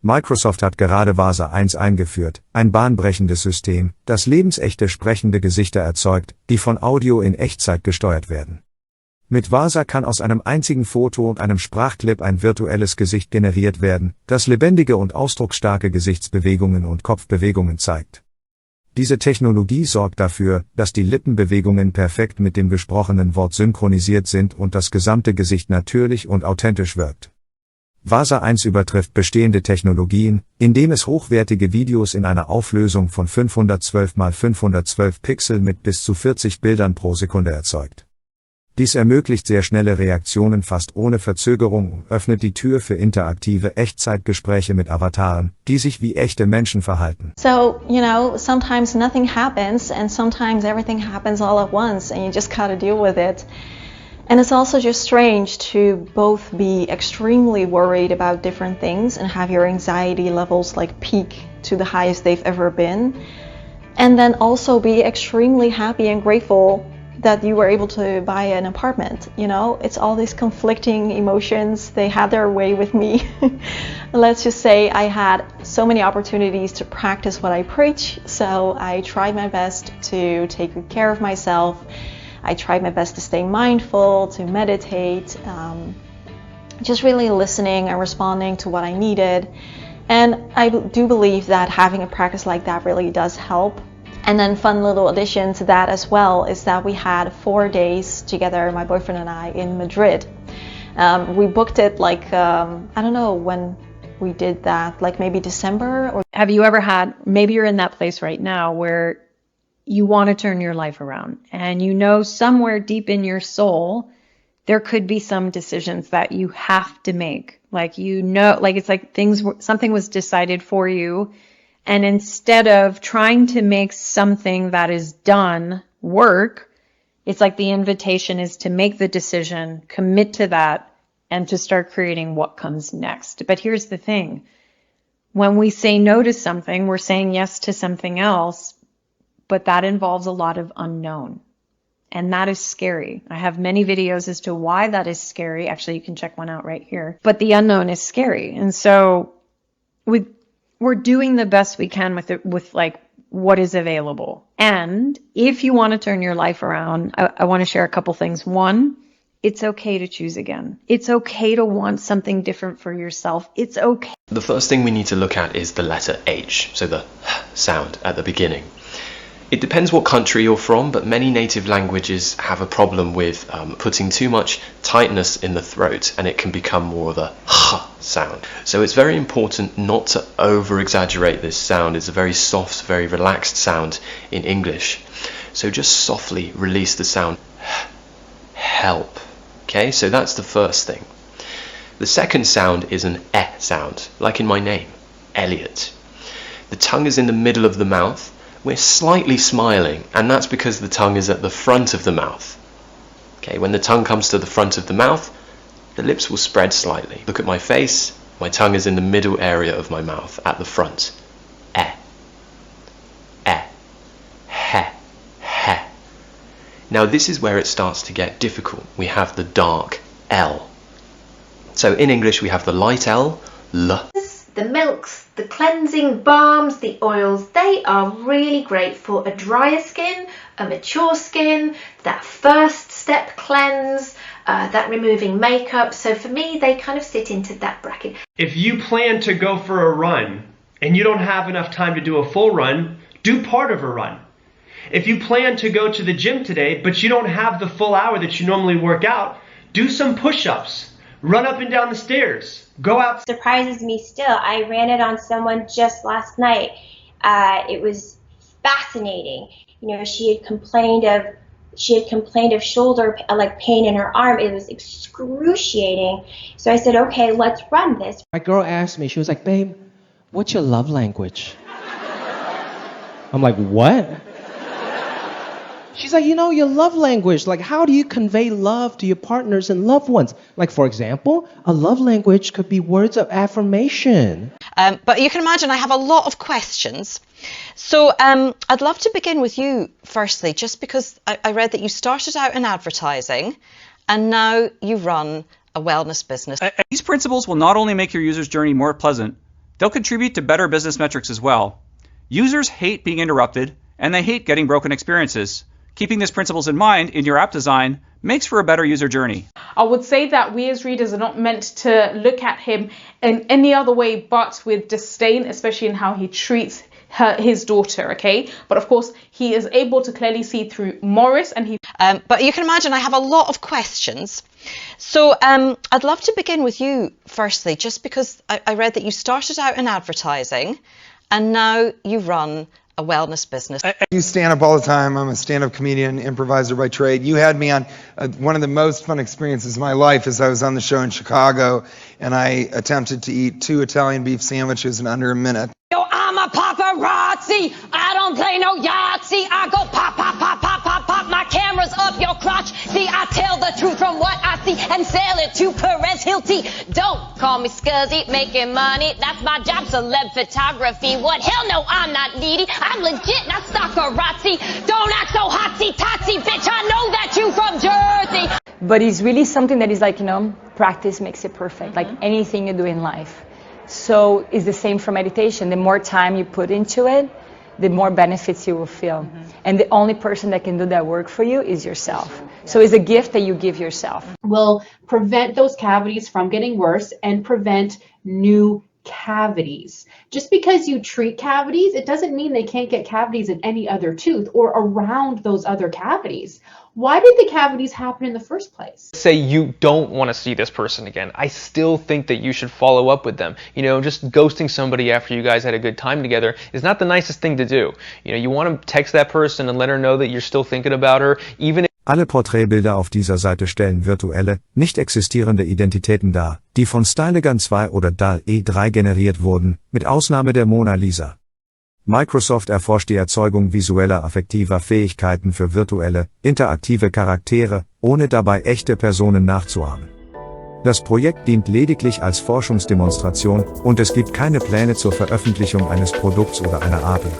Microsoft hat gerade VASA-1 eingeführt, ein bahnbrechendes System, das lebensechte sprechende Gesichter erzeugt, die von Audio in Echtzeit gesteuert werden. Mit VASA kann aus einem einzigen Foto und einem Sprachclip ein virtuelles Gesicht generiert werden, das lebendige und ausdrucksstarke Gesichtsbewegungen und Kopfbewegungen zeigt. Diese Technologie sorgt dafür, dass die Lippenbewegungen perfekt mit dem gesprochenen Wort synchronisiert sind und das gesamte Gesicht natürlich und authentisch wirkt. VASA-1 übertrifft bestehende Technologien, indem es hochwertige Videos in einer Auflösung von 512 x 512 Pixel mit bis zu 40 Bildern pro Sekunde erzeugt. Dies ermöglicht sehr schnelle Reaktionen fast ohne Verzögerung und öffnet die Tür für interaktive Echtzeit-Gespräche mit Avataren, die sich wie echte Menschen verhalten. So, sometimes nothing happens and sometimes everything happens all at once and you just gotta deal with it. And it's also just strange to both be extremely worried about different things and have your anxiety levels like peak to the highest they've ever been. And then also be extremely happy and grateful that you were able to buy an apartment. It's all these conflicting emotions. They had their way with me. Let's just say I had so many opportunities to practice what I preach. So I tried my best to take good care of myself. I tried my best to stay mindful, to meditate, just really listening and responding to what I needed. And I do believe that having a practice like that really does help. And then fun little addition to that as well is that we had 4 days together, my boyfriend and I, in Madrid. We booked it I don't know when we did that, like maybe December. Or have you ever had, maybe you're in that place right now where you want to turn your life around and somewhere deep in your soul there could be some decisions that you have to make, it's like something was decided for you, and instead of trying to make something that is done work, it's like the invitation is to make the decision, commit to that, and to start creating what comes next. But here's the thing, when we say no to something, we're saying yes to something else. But that involves a lot of unknown. And that is scary. I have many videos as to why that is scary. Actually, you can check one out right here. But the unknown is scary. And so we're doing the best we can with it, with what is available. And if you want to turn your life around, I want to share a couple things. One, it's okay to choose again. It's okay to want something different for yourself. It's okay. The first thing we need to look at is the letter H, so the sound at the beginning. It depends what country you're from, but many native languages have a problem with putting too much tightness in the throat, and it can become more of a h sound. So it's very important not to over-exaggerate this sound. It's a very soft, very relaxed sound in English. So just softly release the sound help. Okay, so that's the first thing. The second sound is an e sound, like in my name, Elliot. The tongue is in the middle of the mouth. We're slightly smiling, and that's because the tongue is at the front of the mouth. Okay, when the tongue comes to the front of the mouth, the lips will spread slightly. Look at my face. My tongue is in the middle area of my mouth, at the front. E, he, he. Now this is where it starts to get difficult. We have the dark L. So in English we have the light L, L. The milks, the cleansing balms, the oils, they are really great for a drier skin, a mature skin, that first step cleanse, that removing makeup. So for me, they kind of sit into that bracket. If you plan to go for a run and you don't have enough time to do a full run, do part of a run. If you plan to go to the gym today, but you don't have the full hour that you normally work out, do some push-ups. Run up and down the stairs. Go out. Surprises me still. I ran it on someone just last night. It was fascinating. She had complained of shoulder pain in her arm. It was excruciating. So I said, okay, let's run this. My girl asked me, she was like, babe, what's your love language? I'm like, what? She's like, your love language. Like, how do you convey love to your partners and loved ones? Like, for example, a love language could be words of affirmation. But you can imagine I have a lot of questions. So I'd love to begin with you, firstly, just because I read that you started out in advertising and now you run a wellness business. These principles will not only make your user's journey more pleasant, They'll contribute to better business metrics as well. Users hate being interrupted, and they hate getting broken experiences. Keeping these principles in mind in your app design makes for a better user journey. I would say that we as readers are not meant to look at him in any other way but with disdain, especially in how he treats his daughter, okay? But of course, he is able to clearly see through Morris, and he... But you can imagine I have a lot of questions. So I'd love to begin with you firstly, just because I read that you started out in advertising and now you run a wellness business. I do stand up all the time. I'm a stand-up comedian, improviser by trade. You had me on one of the most fun experiences of my life as I was on the show in Chicago, and I attempted to eat 2 Italian beef sandwiches in under a minute. Yo, I'm a paparazzi. I don't play no Yahtzee. I go pop, pop, pop, pop, pop, pop. My camera's up your crotch. See, I tell the truth from what I see and sell it to Perez Hilty. Don't call me scuzzy, making money. That's my job, celeb photography. What? Hell no, I'm not needy. I'm legit, not stockerazzi. Don't act so hotsy-totsy, bitch. I know that you from Jersey. But it's really something that is like, practice makes it perfect, like anything you do in life. So it's the same for meditation. The more time you put into it, the more benefits you will feel. And the only person that can do that work for you is yourself. So it's a gift that you give yourself. Will prevent those cavities from getting worse and prevent new cavities. Just because you treat cavities, it doesn't mean they can't get cavities in any other tooth or around those other cavities. Why did the cavities happen in the first place? Say you don't want to see this person again. I still think that you should follow up with them. Just ghosting somebody after you guys had a good time together is not the nicest thing to do. You want to text that person and let her know that you're still thinking about her, even if Alle Porträtbilder auf dieser Seite stellen virtuelle, nicht existierende Identitäten dar, die von Stylegan 2 oder DALL-E 3 generiert wurden, mit Ausnahme der Mona Lisa. Microsoft erforscht die Erzeugung visueller affektiver Fähigkeiten für virtuelle, interaktive Charaktere, ohne dabei echte Personen nachzuahmen. Das Projekt dient lediglich als Forschungsdemonstration und es gibt keine Pläne zur Veröffentlichung eines Produkts oder einer API.